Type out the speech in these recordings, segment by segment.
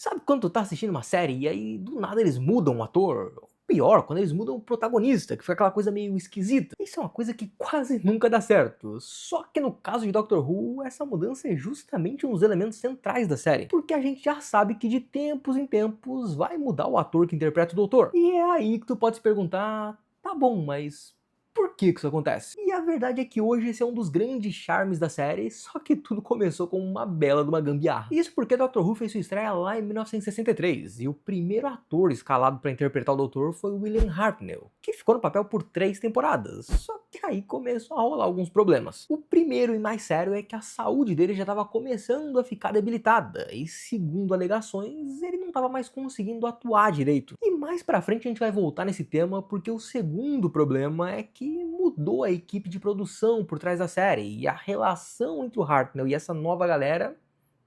Sabe quando tu tá assistindo uma série e aí do nada eles mudam o ator? Ou pior, quando eles mudam o protagonista, que fica aquela coisa meio esquisita. Isso é uma coisa que quase nunca dá certo. Só que no caso de Doctor Who, essa mudança é justamente um dos elementos centrais da série. Porque a gente já sabe que de tempos em tempos vai mudar o ator que interpreta o Doutor. E é aí que tu pode se perguntar, tá bom, mas por que isso acontece? E a verdade é que hoje esse é um dos grandes charmes da série, só que tudo começou com uma bela de uma gambiarra. Isso porque Doctor Who fez sua estreia lá em 1963, e o primeiro ator escalado para interpretar o Doutor foi William Hartnell, que ficou no papel por 3 temporadas, só que aí começou a rolar alguns problemas. O primeiro e mais sério é que a saúde dele já estava começando a ficar debilitada, e segundo alegações, ele não estava mais conseguindo atuar direito. E mais pra frente a gente vai voltar nesse tema, porque o segundo problema é que mudou a equipe de produção por trás da série, e a relação entre o Hartnell e essa nova galera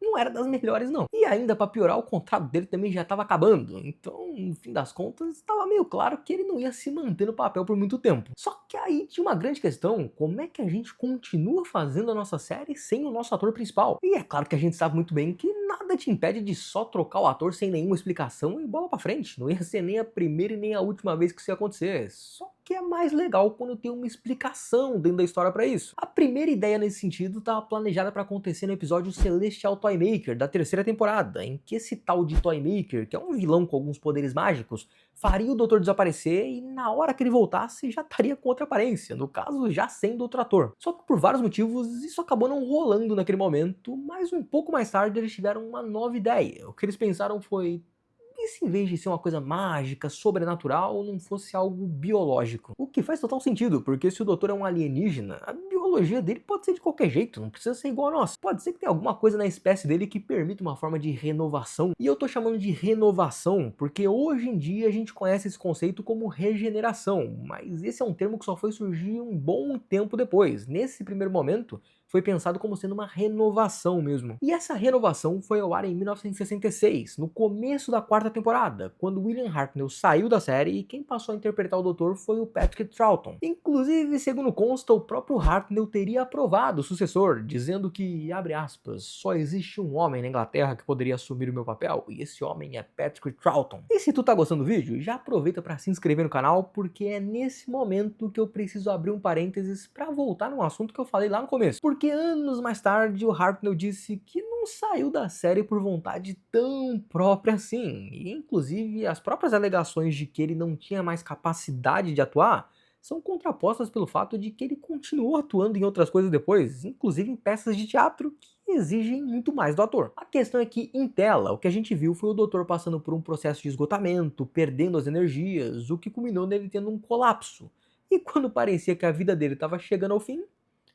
não era das melhores não. E ainda pra piorar, o contrato dele também já estava acabando, então no fim das contas estava meio claro que ele não ia se manter no papel por muito tempo. Só que aí tinha uma grande questão: como é que a gente continua fazendo a nossa série sem o nosso ator principal? E é claro que a gente sabe muito bem que nada te impede de só trocar o ator sem nenhuma explicação e bola pra frente. Não ia ser nem a primeira e nem a última vez que isso ia acontecer. Só que é mais legal quando tem uma explicação dentro da história pra isso. A primeira ideia nesse sentido estava planejada para acontecer no episódio Celestial Toymaker da terceira temporada, em que esse tal de Toymaker, que é um vilão com alguns poderes mágicos, faria o Doutor desaparecer e na hora que ele voltasse já estaria com outra aparência, no caso já sendo outro ator. Só que por vários motivos isso acabou não rolando naquele momento, mas um pouco mais tarde eles tiveram uma nova ideia. O que eles pensaram foi: e se em vez de ser uma coisa mágica, sobrenatural, não fosse algo biológico? O que faz total sentido, porque se o doutor é um alienígena, a biologia dele pode ser de qualquer jeito, não precisa ser igual a nossa. Pode ser que tenha alguma coisa na espécie dele que permita uma forma de renovação. E eu tô chamando de renovação porque hoje em dia a gente conhece esse conceito como regeneração, mas esse é um termo que só foi surgir um bom tempo depois. Nesse primeiro momento, foi pensado como sendo uma renovação mesmo. E essa renovação foi ao ar em 1966, no começo da quarta temporada, quando William Hartnell saiu da série e quem passou a interpretar o Doutor foi o Patrick Troughton. Inclusive, segundo consta, o próprio Hartnell teria aprovado o sucessor, dizendo que, abre aspas, só existe um homem na Inglaterra que poderia assumir o meu papel, e esse homem é Patrick Troughton. E se tu tá gostando do vídeo, já aproveita para se inscrever no canal, porque é nesse momento que eu preciso abrir um parênteses para voltar num assunto que eu falei lá no começo. Porque anos mais tarde o Hartnell disse que não saiu da série por vontade tão própria assim, e inclusive as próprias alegações de que ele não tinha mais capacidade de atuar são contrapostas pelo fato de que ele continuou atuando em outras coisas depois, inclusive em peças de teatro que exigem muito mais do ator. A questão é que em tela o que a gente viu foi o doutor passando por um processo de esgotamento, perdendo as energias, o que culminou nele tendo um colapso. E quando parecia que a vida dele estava chegando ao fim,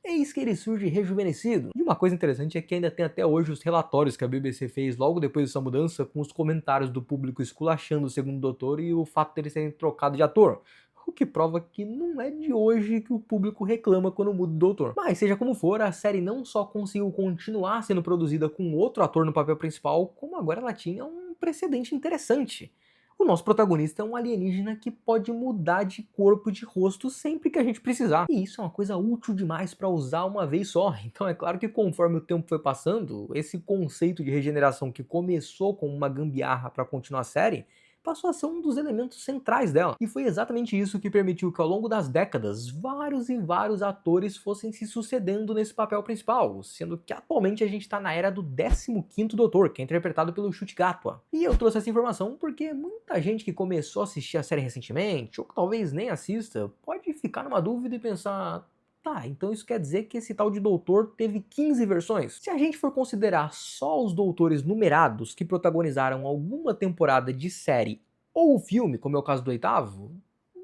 eis que ele surge rejuvenescido. E uma coisa interessante é que ainda tem até hoje os relatórios que a BBC fez logo depois dessa mudança, com os comentários do público esculachando o segundo doutor e o fato dele serem trocado de ator. O que prova que não é de hoje que o público reclama quando muda o doutor. Mas seja como for, a série não só conseguiu continuar sendo produzida com outro ator no papel principal, como agora ela tinha um precedente interessante. O nosso protagonista é um alienígena que pode mudar de corpo e de rosto sempre que a gente precisar. E isso é uma coisa útil demais para usar uma vez só. Então é claro que conforme o tempo foi passando, esse conceito de regeneração que começou com uma gambiarra para continuar a série, passou a ser um dos elementos centrais dela. E foi exatamente isso que permitiu que ao longo das décadas, vários e vários atores fossem se sucedendo nesse papel principal, sendo que atualmente a gente está na era do 15º Doutor, que é interpretado pelo Ncuti Gatwa. E eu trouxe essa informação porque muita gente que começou a assistir a série recentemente, ou que talvez nem assista, pode ficar numa dúvida e pensar: tá, então isso quer dizer que esse tal de doutor teve 15 versões? Se a gente for considerar só os doutores numerados que protagonizaram alguma temporada de série ou filme, como é o caso do oitavo,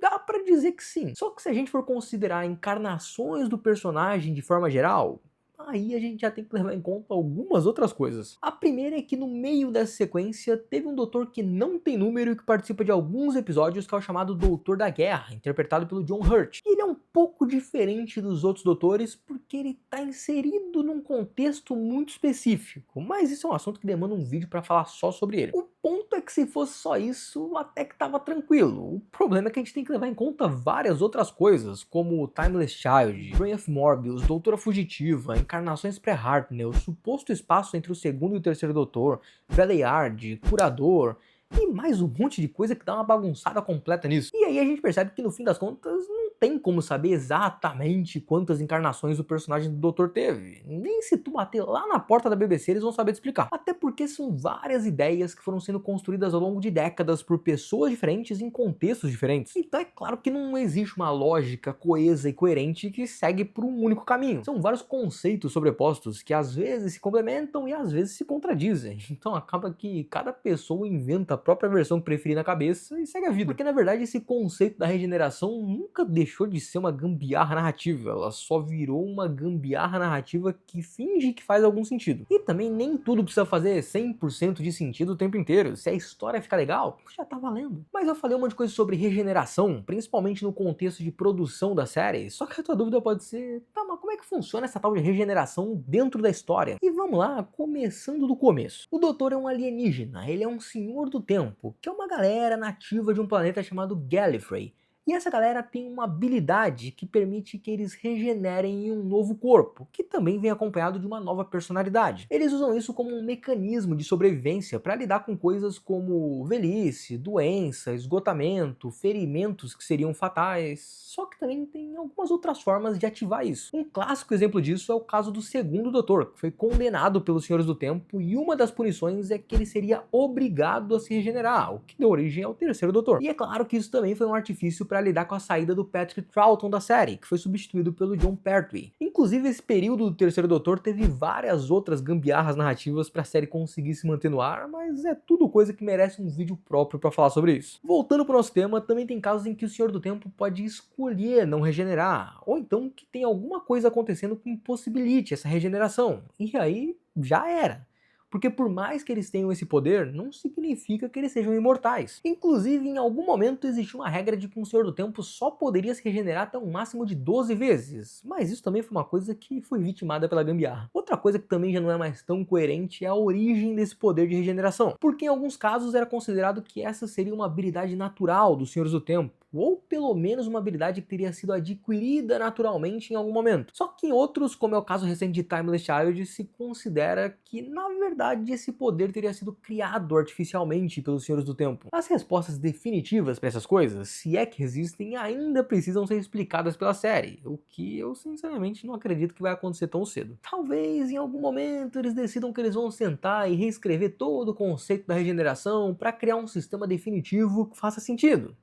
dá pra dizer que sim. Só que se a gente for considerar encarnações do personagem de forma geral, aí a gente já tem que levar em conta algumas outras coisas. A primeira é que no meio dessa sequência teve um doutor que não tem número e que participa de alguns episódios, que é o chamado Doutor da Guerra, interpretado pelo John Hurt. E ele é um pouco diferente dos outros doutores porque ele está inserido num contexto muito específico, mas isso é um assunto que demanda um vídeo para falar só sobre ele. O ponto é que se fosse só isso, até que tava tranquilo. O problema é que a gente tem que levar em conta várias outras coisas, como Timeless Child, Brain of Morbius, Doutora Fugitiva, Encarnações Pré-Hartnell, suposto espaço entre o segundo e o terceiro Doutor, Valeyard, Curador, e mais um monte de coisa que dá uma bagunçada completa nisso. E aí a gente percebe que no fim das contas não tem como saber exatamente quantas encarnações o personagem do Doutor teve. Nem se tu bater lá na porta da BBC eles vão saber te explicar. Até porque são várias ideias que foram sendo construídas ao longo de décadas por pessoas diferentes em contextos diferentes. Então é claro que não existe uma lógica coesa e coerente que segue por um único caminho. São vários conceitos sobrepostos que às vezes se complementam e às vezes se contradizem. Então acaba que cada pessoa inventa a própria versão que preferir na cabeça e segue a vida. Porque na verdade esse conceito da regeneração nunca deixou de ser uma gambiarra narrativa, ela só virou uma gambiarra narrativa que finge que faz algum sentido. E também nem tudo precisa fazer 100% de sentido o tempo inteiro. Se a história ficar legal, já tá valendo. Mas eu falei um monte de coisa sobre regeneração, principalmente no contexto de produção da série, só que a tua dúvida pode ser, tá, mas como é que funciona essa tal de regeneração dentro da história? E vamos lá, começando do começo. O Doutor é um alienígena, ele é um senhor do tempo, que é uma galera nativa de um planeta chamado Gallifrey. E essa galera tem uma habilidade que permite que eles regenerem em um novo corpo, que também vem acompanhado de uma nova personalidade. Eles usam isso como um mecanismo de sobrevivência para lidar com coisas como velhice, doença, esgotamento, ferimentos que seriam fatais. Só que também tem algumas outras formas de ativar isso. Um clássico exemplo disso é o caso do segundo Doutor, que foi condenado pelos Senhores do Tempo, e uma das punições é que ele seria obrigado a se regenerar, o que deu origem ao terceiro Doutor. E é claro que isso também foi um artifício para lidar com a saída do Patrick Troughton da série, que foi substituído pelo Jon Pertwee. Inclusive esse período do terceiro Doutor teve várias outras gambiarras narrativas para a série conseguir se manter no ar, mas é tudo coisa que merece um vídeo próprio para falar sobre isso. Voltando para o nosso tema, também tem casos em que o Senhor do Tempo pode escolher não regenerar, ou então que tem alguma coisa acontecendo que impossibilite essa regeneração, e aí já era. Porque por mais que eles tenham esse poder, não significa que eles sejam imortais. Inclusive, em algum momento existiu uma regra de que um Senhor do Tempo só poderia se regenerar até um máximo de 12 vezes, mas isso também foi uma coisa que foi vitimada pela gambiarra. Outra coisa que também já não é mais tão coerente é a origem desse poder de regeneração, porque em alguns casos era considerado que essa seria uma habilidade natural dos Senhores do Tempo, ou pelo menos uma habilidade que teria sido adquirida naturalmente em algum momento. Só que em outros, como é o caso recente de Timeless Child, se considera que na verdade esse poder teria sido criado artificialmente pelos Senhores do Tempo. As respostas definitivas para essas coisas, se é que existem, ainda precisam ser explicadas pela série, o que eu sinceramente não acredito que vai acontecer tão cedo. Talvez em algum momento eles decidam que eles vão sentar e reescrever todo o conceito da regeneração para criar um sistema definitivo que faça sentido.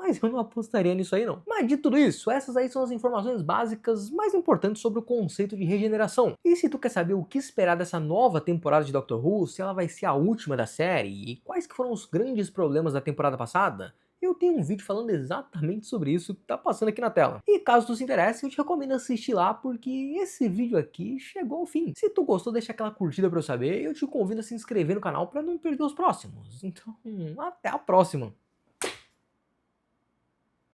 Mas eu não apostaria nisso aí não. Mas de tudo isso, essas aí são as informações básicas mais importantes sobre o conceito de regeneração. E se tu quer saber o que esperar dessa nova temporada de Doctor Who, se ela vai ser a última da série, e quais que foram os grandes problemas da temporada passada, eu tenho um vídeo falando exatamente sobre isso que tá passando aqui na tela. E caso tu se interesse, eu te recomendo assistir lá, porque esse vídeo aqui chegou ao fim. Se tu gostou, deixa aquela curtida pra eu saber, e eu te convido a se inscrever no canal pra não perder os próximos. Então, até a próxima!